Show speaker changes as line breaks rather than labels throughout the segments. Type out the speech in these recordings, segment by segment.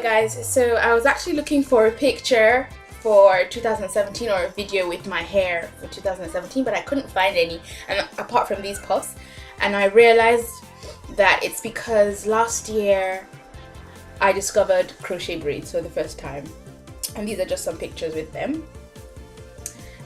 guys, so I was actually looking for a picture for 2017 or a video with my hair for 2017, but I couldn't find any, and apart from these puffs, and I realized that it's because last year I discovered crochet braids for the first time, and these are just some pictures with them.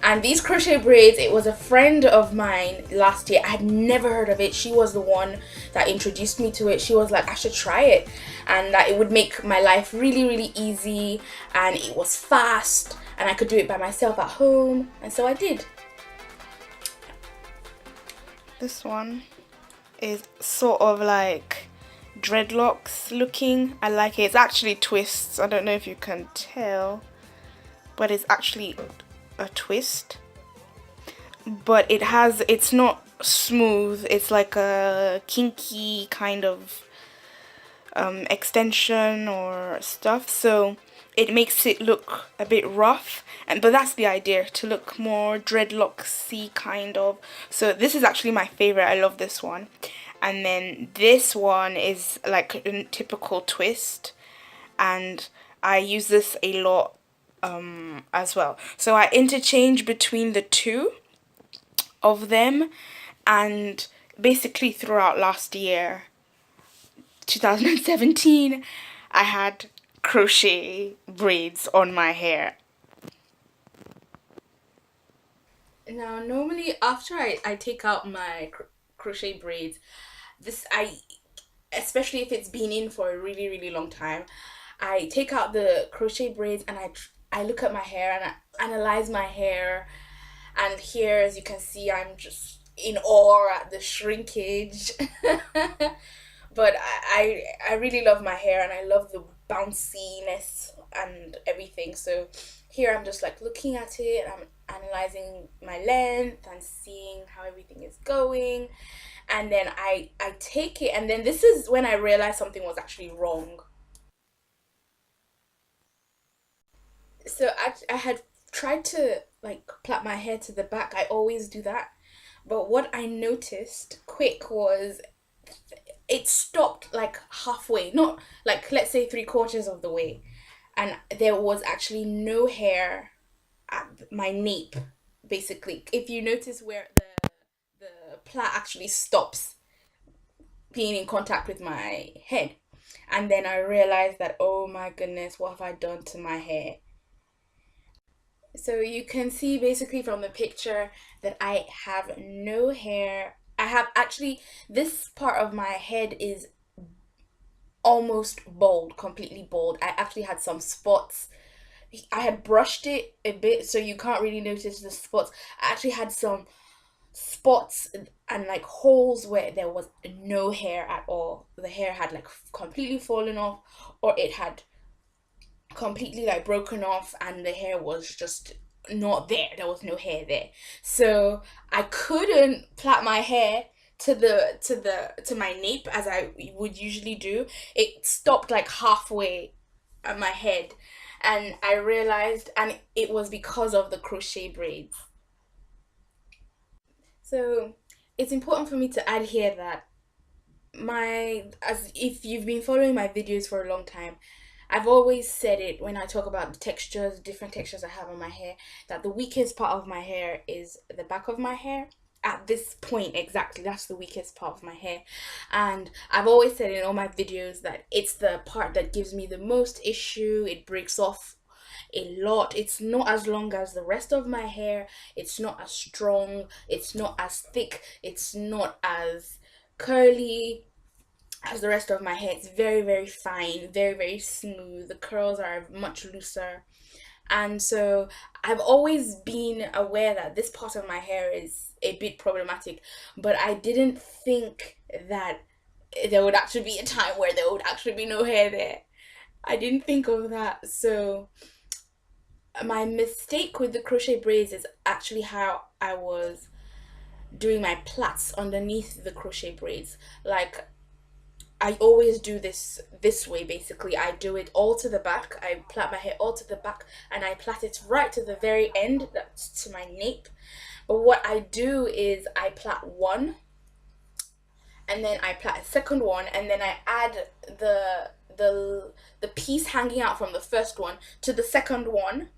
And these crochet braids, it was a friend of mine last year. I had never heard of it. She was the one that introduced me to it. She was like, I should try it, and that it would make my life really easy, and it was fast, and I could do it by myself at home, and so I did. This one is sort of like dreadlocks looking. I like it. It's actually twists. I don't know if you can tell, but it's actually a twist, but it's not smooth. It's like a kinky kind of extension or stuff, so it makes it look a bit rough, but that's the idea, to look more dreadlocksy kind of. So this is actually my favorite. I love this one. And then this one is like a typical twist, and I use this a lot as well. So I interchange between the two of them, and basically throughout last year, 2017, I had crochet braids on my hair. Now normally after I take out my crochet braids, especially if it's been in for a really long time, I take out the crochet braids and I look at my hair and I analyze my hair, and here, as you can see, I'm just in awe at the shrinkage. But I really love my hair, and I love the bounciness and everything. So here I'm just like looking at it, and I'm analyzing my length and seeing how everything is going, and then I take it, and then this is when I realized something was actually wrong. So I had tried to like plait my hair to the back. I always do that, but what I noticed quick was it stopped like halfway, not like, let's say 3/4 of the way, and there was actually no hair at my nape. Basically, if you notice where the plait actually stops being in contact with my head, and then I realized that, oh my goodness, what have I done to my hair? So you can see basically from the picture that I have no hair. I have actually, this part of my head is almost bald, completely bald. I actually had some spots. I had brushed it a bit, so you can't really notice the spots. I actually had some spots and like holes where there was no hair at all. The hair had like completely fallen off, or it had completely like broken off, and the hair was just not there. There was no hair there, so I couldn't plait my hair to my nape as I would usually do. It stopped like halfway at my head, and I realized, and it was because of the crochet braids. So it's important for me to add here that as if you've been following my videos for a long time, I've always said it when I talk about the textures, different textures I have on my hair, that the weakest part of my hair is the back of my hair. At this point exactly, that's the weakest part of my hair, and I've always said in all my videos that it's the part that gives me the most issue. It breaks off a lot. It's not as long as the rest of my hair, it's not as strong, it's not as thick, it's not as curly as the rest of my hair. It's very fine, very smooth. The curls are much looser, and so I've always been aware that this part of my hair is a bit problematic, but I didn't think that there would actually be a time where there would actually be no hair there. I didn't think of that. So my mistake with the crochet braids is actually how I was doing my plaits underneath the crochet braids. Like, I always do this way. Basically, I do it all to the back. I plait my hair all to the back, and I plait it right to the very end, that's to my nape. But what I do is I plait one, and then I plait a second one, and then I add the the piece hanging out from the first one to the second one,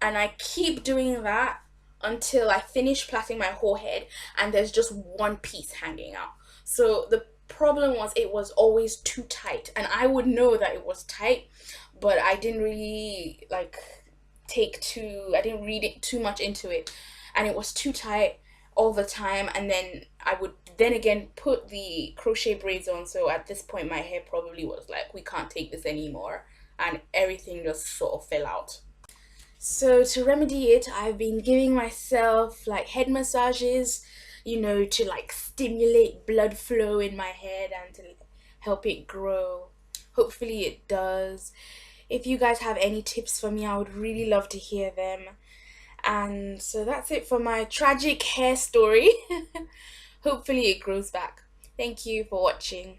and I keep doing that until I finish plaiting my whole head and there's just one piece hanging out. So the problem was it was always too tight, and I would know that it was tight, but I didn't really like I didn't read it too much into it, and it was too tight all the time. And then I would then again put the crochet braids on, so at this point my hair probably was like, we can't take this anymore, and everything just sort of fell out. So to remedy it, I've been giving myself like head massages, to like stimulate blood flow in my head and to help it grow. Hopefully it does. If you guys have any tips for me, I would really love to hear them. And so that's it for my tragic hair story. Hopefully it grows back. Thank you for watching.